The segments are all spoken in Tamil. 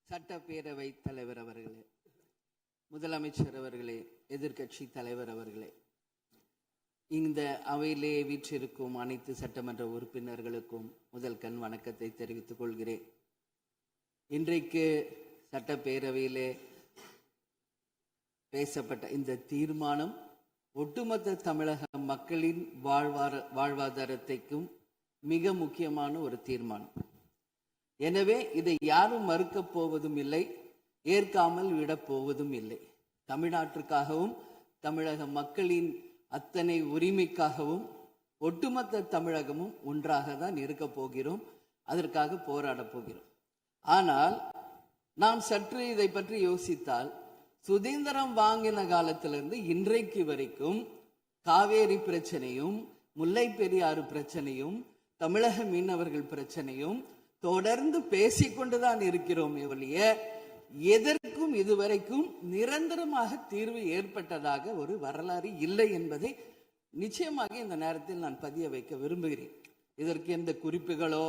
சட்டப்பேரவை தலைவர் அவர்களே, முதலமைச்சர் அவர்களே, எதிர்கட்சி தலைவர் அவர்களே, இந்த அவையிலே வீற்றிருக்கும் அனைத்து சட்டமன்ற உறுப்பினர்களுக்கும் முதல் கண் வணக்கத்தை தெரிவித்துக் கொள்கிறேன். இன்றைக்கு சட்டப்பேரவையிலே பேசப்பட்ட இந்த தீர்மானம் ஒட்டுமொத்த தமிழக மக்களின் வாழ்வாதாரத்தைக்கும் மிக முக்கியமான ஒரு தீர்மானம். எனவே இதை யாரும் மறுக்கப் போவதும் இல்லை, ஏற்காமல் விடப்போவதும் இல்லை. தமிழ்நாட்டிற்காகவும் தமிழக மக்களின் அத்தனை உரிமைக்காகவும் ஒட்டுமொத்த தமிழகமும் ஒன்றாக தான் இருக்க போகிறோம், அதற்காக போராடப் போகிறோம். ஆனால் நாம் சற்று இதை பற்றி யோசித்தால், சுதந்திரம் வாங்கின காலத்திலிருந்து இன்றைக்கு வரைக்கும் காவேரி பிரச்சனையும் முல்லை பெரியாறு பிரச்சனையும் தமிழக மீனவர்கள் பிரச்சனையும் தொடர்ந்து பேசிக்கொண்டுதான் இருக்கிறோம். ஒழிய எதற்கும் இதுவரைக்கும் நிரந்தரமாக தீர்வு ஏற்பட்டதாக ஒரு வரலாறு இல்லை என்பதை நிச்சயமாக இந்த நேரத்தில் நான் பதிய வைக்க விரும்புகிறேன். இதற்கு எந்த குறிப்புகளோ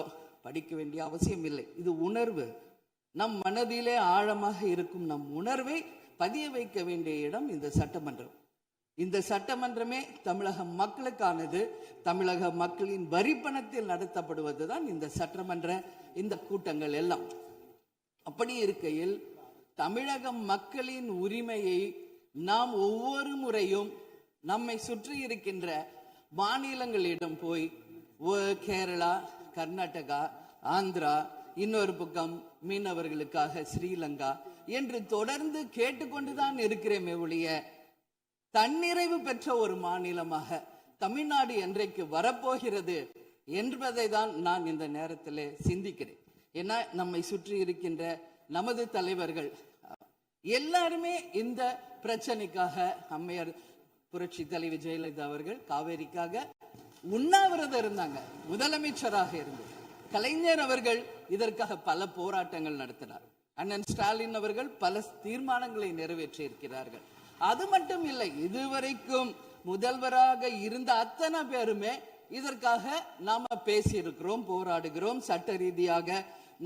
படிக்க வேண்டிய அவசியம் இல்லை. இது உணர்வு, நம் மனதிலே ஆழமாக இருக்கும் நம் உணர்வை பதிய வைக்க வேண்டிய இடம் இந்த சட்டமன்றம். இந்த சட்டமன்றமே தமிழக மக்களுக்கானது. தமிழக மக்களின் வரி பணத்தில் நடத்தப்படுவதுதான் இந்த சட்டமன்ற இந்த கூட்டங்கள் எல்லாம். அப்படி இருக்கையில் தமிழக மக்களின் உரிமையை நாம் ஒவ்வொரு முறையும் நம்மை சுற்றி இருக்கின்ற மாநிலங்களிடம் போய் கேரளா, கர்நாடகா, ஆந்திரா, இன்னொரு பக்கம் மீனவர்களுக்காக ஸ்ரீலங்கா என்று தொடர்ந்து கேட்டுக்கொண்டுதான் இருக்கிறேன். ஒழிய தன்னிறைவு பெற்ற ஒரு மாநிலமாக தமிழ்நாடு என்றைக்கு வரப்போகிறது என்பதை தான் நான் இந்த நேரத்தில் சிந்திக்கிறேன். ஏன்னா நம்மை சுற்றி இருக்கின்ற நமது தலைவர்கள் எல்லாருமே இந்த பிரச்சனைக்காக, அம்மையார் புரட்சி தலைவி ஜெயலலிதா அவர்கள் காவேரிக்காக உண்ணாவிரதம் இருந்தாங்க, முதலமைச்சராக இருந்து. கலைஞர் அவர்கள் இதற்காக பல போராட்டங்கள் நடத்தினார். அண்ணன் ஸ்டாலின் அவர்கள் பல தீர்மானங்களை நிறைவேற்றி இருக்கிறார்கள். அது மட்டும் இல்லை, இதுவரைக்கும் முதல்வராக இருந்த அத்தனை பேருமே இதற்காக நாம பேசி இருக்கிறோம், போராடுகிறோம், சட்ட ரீதியாக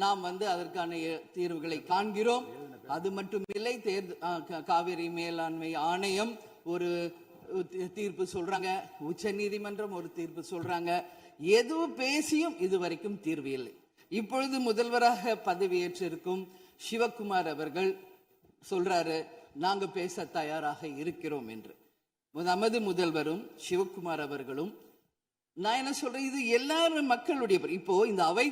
நாம் அதற்கான தீர்வுகளை காண்கிறோம். அது மட்டும் இல்லை, காவிரி மேலாண்மை ஆணையம் ஒரு தீர்ப்பு சொல்றாங்க, உச்ச நீதிமன்றம் ஒரு தீர்ப்பு சொல்றாங்க. எதுவும் பேசியும் இதுவரைக்கும் தீர்வு இல்லை. இப்பொழுது முதல்வராக பதவியேற்றிருக்கும் சிவகுமார் அவர்கள் சொல்றாரு, நாங்க பேச தயாராக இருக்கிறோம் என்று. நமது முதல்வரும் சிவகுமார் அவர்களும், நான் என்ன சொல்றேன், இது எல்லாரும் மக்களுடைய, இப்போ இந்த அவை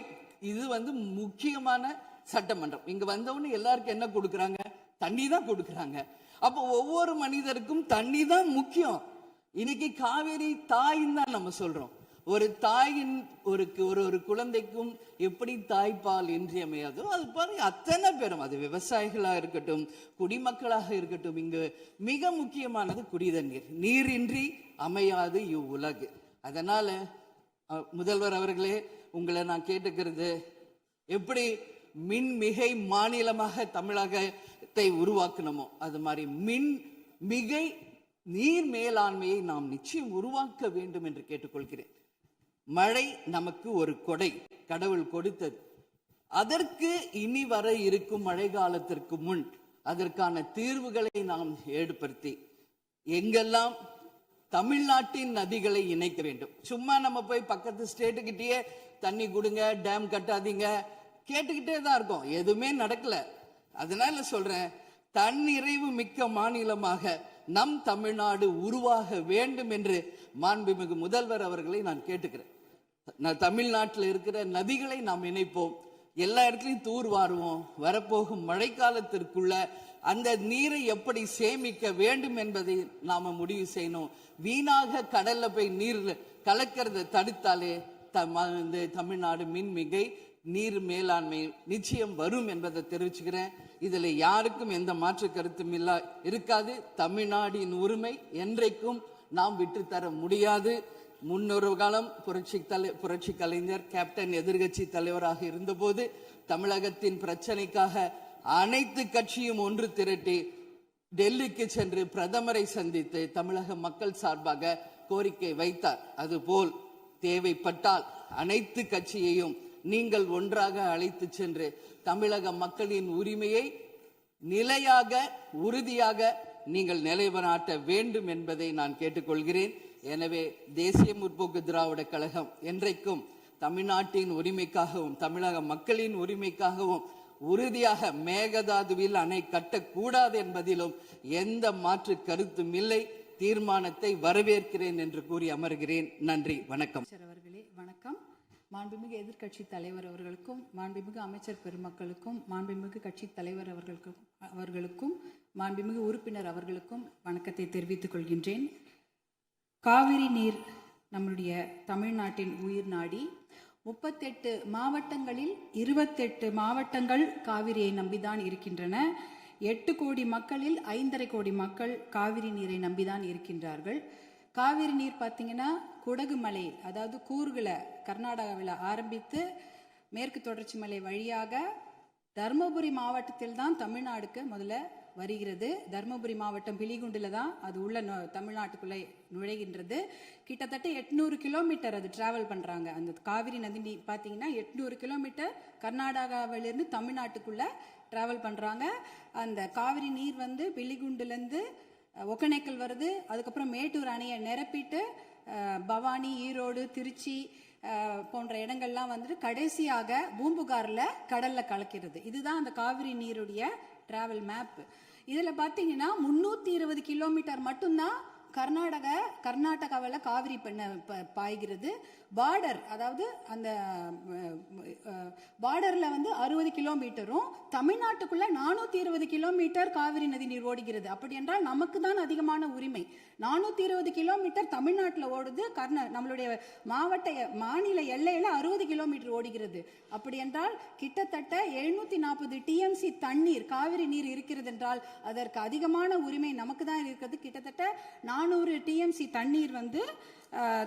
இது முக்கியமான சட்டமன்றம். இங்க வந்தவொன்னு எல்லாருக்கும் என்ன கொடுக்கறாங்க? தண்ணி தான் கொடுக்கறாங்க. அப்போ ஒவ்வொரு மனிதருக்கும் தண்ணி தான் முக்கியம். இன்னைக்கு காவேரி தாயின்னு தான் நம்ம சொல்றோம். ஒரு தாயின் ஒரு குழந்தைக்கும் எப்படி தாய்ப்பால் இன்றியமையாதோ அது பாருங்க, அத்தனை பேரும், அது விவசாயிகளாக இருக்கட்டும், குடிமக்களாக இருக்கட்டும், இங்கு மிக முக்கியமானது குடிதண்ணீர். நீரின்றி அமையாது இவ்வுலகு. அதனால முதல்வர் அவர்களே, உங்களை நான் கேட்டுக்கிறது, எப்படி மின்மிகை மாநிலமாக தமிழகத்தை உருவாக்கணுமோ அது மாதிரி மின்மிகை நீர் மேலாண்மையை நாம் நிச்சயம் உருவாக்க வேண்டும் என்று கேட்டுக்கொள்கிறேன். மழை நமக்கு ஒரு கொடை, கடவுள் கொடுத்தது. அதற்கு இனி வர இருக்கும் மழை காலத்திற்கு முன் அதற்கான தீர்வுகளை நாம் ஏற்படுத்தி எங்கெல்லாம் தமிழ்நாட்டின் நதிகளை இணைக்க வேண்டும். சும்மா நம்ம போய் பக்கத்து ஸ்டேட்டுக்கிட்டே தண்ணி கொடுங்க, டேம் கட்டாதீங்க கேட்டுக்கிட்டே தான் இருக்கோம், எதுவுமே நடக்கல. அதனால சொல்றேன், தன்னிறைவு மிக்க மாநிலமாக நம் தமிழ்நாடு உருவாக வேண்டும் என்று மாண்புமிகு முதல்வர் அவர்களை நான் கேட்டுக்கிறேன். தமிழ்நாட்டில் இருக்கிற நதிகளை நாம் இணைப்போம், எல்லா இடத்துலையும் தூர் வாருவோம். வரப்போகும் மழைக்காலத்திற்குள்ள அந்த நீரை எப்படி சேமிக்க வேண்டும் என்பதை நாம முடிவு செய்யணும். வீணாக கடல்ல போய் நீர் கலக்கிறத தடுத்தாலே தமிழ்நாடு மின்மிகை நீர் மேலாண்மை நிச்சயம் வரும் என்பதை தெரிவிச்சுக்கிறேன். இதுல யாருக்கும் எந்த மாற்று கருத்தும் இருக்காது. தமிழ்நாடின் உரிமை என்றைக்கும் நாம் விட்டு தர முடியாது. முன்னொரு காலம் புரட்சி கலைஞர் கேப்டன் எதிர்கட்சி தலைவராக இருந்தபோது தமிழகத்தின் பிரச்சனைக்காக அனைத்து கட்சியும் ஒன்று திரட்டி டெல்லிக்கு சென்று பிரதமரை சந்தித்து தமிழக மக்கள் சார்பாக கோரிக்கை வைத்தார். அதுபோல் தேவைப்பட்டால் அனைத்து கட்சியையும் நீங்கள் ஒன்றாக அழைத்து சென்று தமிழக மக்களின் உரிமையை நிலையாக உறுதியாக நீங்கள் நிலைநாட்ட வேண்டும் என்பதை நான் கேட்டுக்கொள்கிறேன். எனவே தேசிய முற்போக்கு திராவிட கழகம் என்றைக்கும் தமிழ்நாட்டின் உரிமைக்காகவும் தமிழக மக்களின் உரிமைக்காகவும் உறுதியாக மேகதாதுவில் அணை கட்டக்கூடாது என்பதிலும் எந்த மாற்று கருத்தும் இல்லை. தீர்மானத்தை வரவேற்கிறேன் என்று கூறி அமர்கிறேன். நன்றி, வணக்கம். அவர்களே வணக்கம். மாண்புமிகு எதிர்க்கட்சி தலைவர் அவர்களுக்கும், மாண்புமிகு அமைச்சர் பெருமக்களுக்கும், மாண்புமிகு கட்சி தலைவர் அவர்களுக்கும், மாண்புமிகு உறுப்பினர் அவர்களுக்கும் வணக்கத்தை தெரிவித்துக் கொள்கின்றேன். காவிரி நீர் நம்முடைய தமிழ்நாட்டின் உயிர் நாடி. 38 மாவட்டங்களில் 28 மாவட்டங்கள் காவிரியை நம்பிதான் இருக்கின்றன. 8 கோடி மக்களில் 5.5 கோடி மக்கள் காவிரி நீரை நம்பிதான் இருக்கின்றார்கள். காவிரி நீர் பார்த்தீங்கன்னா குடகு மலை, அதாவது கூர்குல கர்நாடகாவில் ஆரம்பித்து மேற்கு தொடர்ச்சி மலை வழியாக தர்மபுரி மாவட்டத்தில் தான் தமிழ்நாடுக்கு முதல்ல வருகிறது. தர்மபுரி மாவட்டம் பிலிகுண்டில் தான் அது உள்ள தமிழ்நாட்டுக்குள்ளே நுழைகின்றது. கிட்டத்தட்ட 800 கிலோமீட்டர் அது டிராவல் பண்ணுறாங்க. அந்த காவிரி நதி பார்த்தீங்கன்னா 800 கிலோமீட்டர் கர்நாடகாவிலிருந்து தமிழ்நாட்டுக்குள்ளே டிராவல் பண்ணுறாங்க. அந்த காவிரி நீர் வந்து பிலிகுண்டுலேருந்து ஒகேனக்கல் வருது. அதுக்கப்புறம் மேட்டூர் அணையை நிரப்பிட்டு பவானி, ஈரோடு, திருச்சி போன்ற இடங்கள்லாம் வந்துட்டு கடைசியாக பூம்புகாரில் கடலில் கலக்கிறது. இதுதான் அந்த காவிரி நீருடைய டிராவல் மேப். இதில் பார்த்தீங்கன்னா 320 கிலோமீட்டர் மட்டும்தான் கர்நாடகாவில் காவிரி பாய்கிறது. பார்டர், அதாவது அந்த பார்டர்ல வந்து 60 கிலோமீட்டரும் தமிழ்நாட்டுக்குள்ள 420 கிலோமீட்டர் காவிரி நதி நீர் ஓடுகிறது. அப்படி என்றால் நமக்கு தான் அதிகமான உரிமை. 420 கிலோமீட்டர் தமிழ்நாட்டில் ஓடுது, நம்மளுடைய மாநில எல்லையில 60 கிலோமீட்டர் ஓடுகிறது. அப்படி என்றால் கிட்டத்தட்ட 740 டிஎம்சி தண்ணீர், காவிரி நீர் இருக்கிறது என்றால் அதற்கு அதிகமான உரிமை நமக்கு தான் இருக்கிறது. கிட்டத்தட்ட 400 டிஎம்சி தண்ணீர் வந்து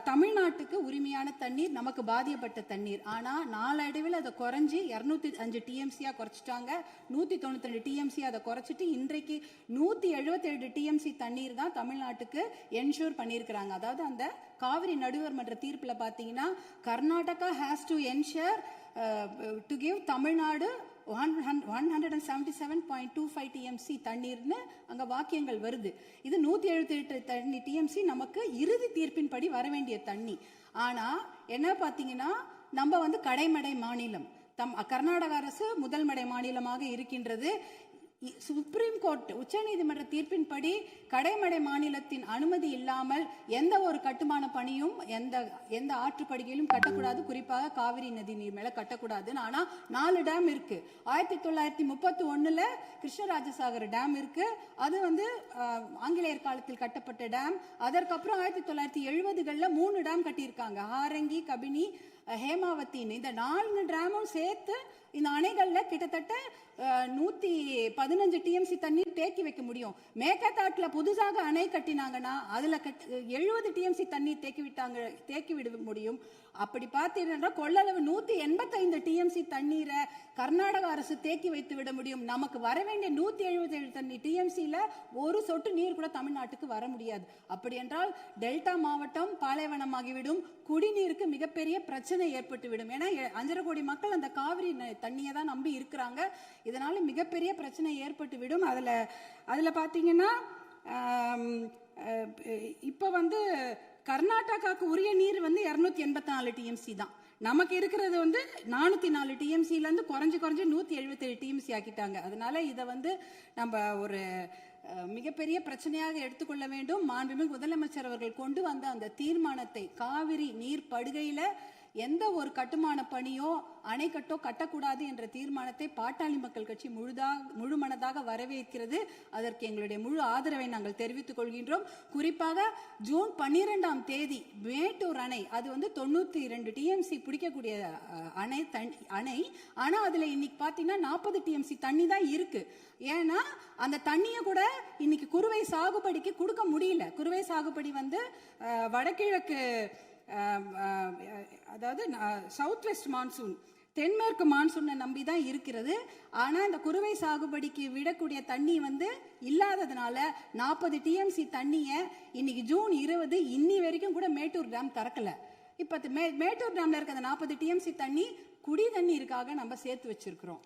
தமிழ்நாட்டுக்கு உரிமையான தண்ணீர், நமக்கு பாதிக்கப்பட்ட தண்ணீர். ஆனால் நாளடைவில் அதை குறைஞ்சி 205 டிஎம்சியாக குறைச்சிட்டாங்க. 192 டிஎம்சி அதை குறைச்சிட்டு இன்றைக்கு 177 டிஎம்சி தண்ணீர் தான் தமிழ்நாட்டுக்கு என்ஷூர் பண்ணியிருக்கிறாங்க. அதாவது அந்த காவிரி நடுவர் மன்ற தீர்ப்பில் பார்த்தீங்கன்னா Karnataka has to ensure to give Tamil Nadu 177.25 TMC தண்ணீர்னு அங்க வாக்கியங்கள் வருது. இது 178 டிஎம்சி நமக்கு இறுதி தீர்ப்பின்படி வர வேண்டிய தண்ணி. ஆனா என்ன பாத்தீங்கன்னா நம்ம வந்து கடைமடை மாநிலம், கர்நாடக அரசு முதல் மடை மாநிலமாக இருக்கின்றது. சுப்ரீம் கோர்ட் உச்சநீதிமன்ற தீர்ப்பின்படி கடைமடை மாநிலத்தின் அனுமதி இல்லாமல் எந்த ஒரு கட்டுமான பணியும் எந்த ஆற்றுப்படுகையிலும் கட்டக்கூடாது. குறிப்பாக காவிரி நதி நீர் மேல கட்டக்கூடாது. ஆனா 4 டேம் இருக்கு. 1931 கிருஷ்ணராஜசாகர் டேம் இருக்கு. அது வந்து ஆங்கிலேயர் காலத்தில் கட்டப்பட்ட டேம். அதற்கப்புறம் 1970களில் 3 டேம் கட்டியிருக்காங்க. ஹாரங்கி, கபினி, ஹேமாவத்தின்னு. இந்த 4 டேமும் சேர்த்து இந்த அணைகள்ல கிட்டத்தட்ட 115 டிஎம்சி தண்ணீர் தேக்கி வைக்க முடியும். மேகதாட்டுல புதுசாக அணை கட்டினாங்கன்னா அதுல 70 டிஎம்சி தண்ணீர் தேக்கி விட முடியும். அப்படி பார்த்தீங்கன்னா கொள்ளளவு 185 டிஎம்சி தண்ணீரை கர்நாடக அரசு தேக்கி வைத்து விட முடியும். நமக்கு வர வேண்டிய 177 டிஎம்சில ஒரு சொட்டு நீர் கூட தமிழ்நாட்டுக்கு வர முடியாது. அப்படி என்றால் டெல்டா மாவட்டம் பாலைவனமாகிவிடும். குடிநீருக்கு மிகப்பெரிய பிரச்சனை ஏற்பட்டுவிடும். ஏன்னா 5.5 கோடி மக்கள் அந்த காவிரி தண்ணியை தான் நம்பி இருக்கிறாங்க. இதனால மிகப்பெரிய பிரச்சனை ஏற்பட்டுவிடும். அதுல பாத்தீங்கன்னா இப்ப வந்து கர்நாடகாவுக்கு உரிய நீர் வந்து 284 டிஎம்சி தான். நமக்கு இருக்கிறது வந்து 404 டிஎம்சில இருந்து குறைஞ்சு 177 டிஎம்சி ஆக்கிட்டாங்க. அதனால இதை வந்து நம்ம ஒரு மிகப்பெரிய பிரச்சனையாக எடுத்துக்கொள்ள வேண்டும். மாண்புமிகு முதலமைச்சர் அவர்கள் கொண்டு வந்த அந்த தீர்மானத்தை, காவிரி நீர் படுகையில எந்த ஒரு கட்டுமான பணியோ அணைக்கட்டோ கட்டக்கூடாது என்ற தீர்மானத்தை பாட்டாளி மக்கள் கட்சி முழுமனதாக வரவேற்கிறது. அதற்கு எங்களுடைய முழு ஆதரவை நாங்கள் தெரிவித்துக் கொள்கின்றோம். குறிப்பாக ஜூன் 12ஆம் தேதி மேட்டூர் அணை, அது வந்து 92 டிஎம்சி பிடிக்கக்கூடிய அணை. ஆனா அதுல இன்னைக்கு பாத்தீங்கன்னா 40 டிஎம்சி தண்ணி தான் இருக்கு. ஏன்னா அந்த தண்ணியை கூட இன்னைக்கு குறுவை சாகுபடிக்கு கொடுக்க முடியல. குறுவை சாகுபடி வந்து வடகிழக்கு, அதாவது சவுத் வெஸ்ட் மான்சூன், தென்மேற்கு மான்சூனை நம்பி தான் இருக்கிறது. ஆனா இந்த குறுவை சாகுபடிக்கு விடக்கூடிய தண்ணி வந்து இல்லாததுனால 40 டிஎம்சி தண்ணியை இன்னைக்கு ஜூன் 20 இன்னி வரைக்கும் கூட மேட்டூர் டேம் திறக்கல. இப்ப மேட்டூர் டேம்ல இருக்க 40 டிஎம்சி தண்ணி குடி தண்ணீருக்காக நம்ம சேர்த்து வச்சிருக்கிறோம்.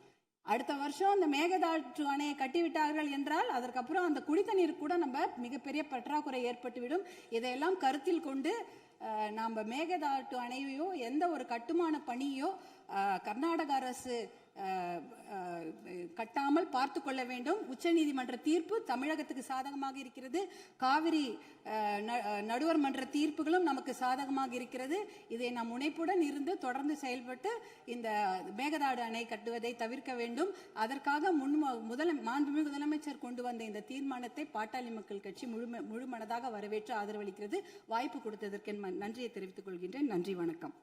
அடுத்த வருஷம் அந்த மேகதாட்டு அணையை கட்டிவிட்டார்கள் என்றால் அதற்கப்புறம் அந்த குடித்தண்ணீர் கூட நம்ம மிகப்பெரிய பற்றாக்குறை ஏற்பட்டுவிடும். இதையெல்லாம் கருத்தில் கொண்டு நாம் மேகதாட்டு அணையோ எந்த ஒரு கட்டுமான பணியோ கர்நாடக அரசு கட்டாமல் பார்த்து கொள்ள வேண்டும். உச்சநீதிமன்ற தீர்ப்பு தமிழகத்துக்கு சாதகமாக இருக்கிறது. காவிரி நடுவர் மன்ற தீர்ப்புகளும் நமக்கு சாதகமாக இருக்கிறது. இதை நாம் முனைப்புடன் இருந்து தொடர்ந்து செயல்பட்டு இந்த மேகதாடு அணை கட்டுவதை தவிர்க்க வேண்டும். அதற்காக மாண்புமிகு முதலமைச்சர் கொண்டு வந்த இந்த தீர்மானத்தை பாட்டாளி மக்கள் கட்சி முழு மனதாக வரவேற்று ஆதரவளிக்கிறது. வாய்ப்பு கொடுத்ததற்கு நன்றியை தெரிவித்துக் கொள்கின்றேன். நன்றி, வணக்கம்.